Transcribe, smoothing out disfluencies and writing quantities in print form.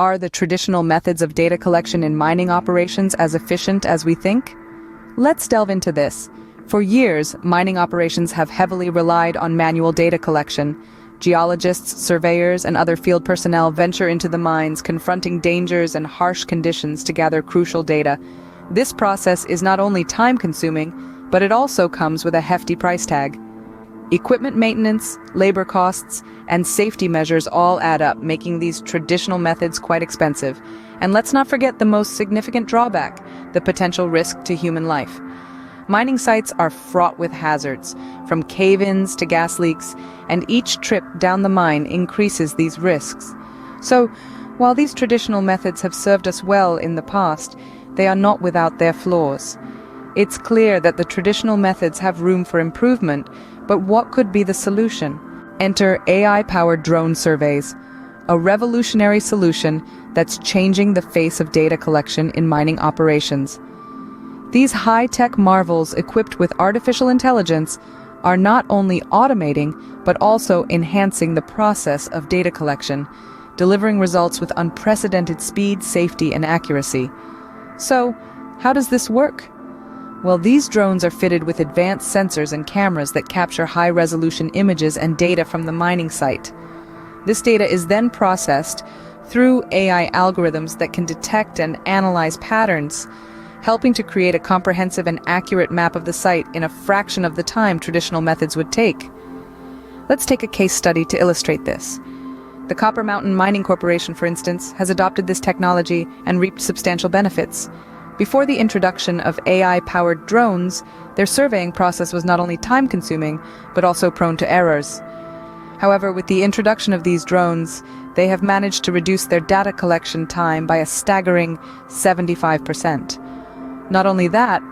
Are the traditional methods of data collection in mining operations as efficient as we think? Let's delve into this. For years, mining operations have heavily relied on manual data collection. Geologists, surveyors, and other field personnel venture into the mines, confronting dangers and harsh conditions to gather crucial data. This process is not only time-consuming, but it also comes with a hefty price tag. Equipment maintenance, labor costs, and safety measures all add up, making these traditional methods quite expensive. And let's not forget the most significant drawback, the potential risk to human life. Mining sites are fraught with hazards, from cave-ins to gas leaks, and each trip down the mine increases these risks. So, while these traditional methods have served us well in the past, they are not without their flaws. It's clear that the traditional methods have room for improvement, but what could be the solution? Enter AI-powered drone surveys, a revolutionary solution that's changing the face of data collection in mining operations. These high-tech marvels equipped with artificial intelligence are not only automating, but also enhancing the process of data collection, delivering results with unprecedented speed, safety, and accuracy. So, how does this work? Well, these drones are fitted with advanced sensors and cameras that capture high-resolution images and data from the mining site. This data is then processed through AI algorithms that can detect and analyze patterns, helping to create a comprehensive and accurate map of the site in a fraction of the time traditional methods would take. Let's take a case study to illustrate this. The Copper Mountain Mining Corporation, for instance, has adopted this technology and reaped substantial benefits. Before the introduction of AI-powered drones, their surveying process was not only time-consuming, but also prone to errors. However, with the introduction of these drones, they have managed to reduce their data collection time by a staggering 75%. Not only that,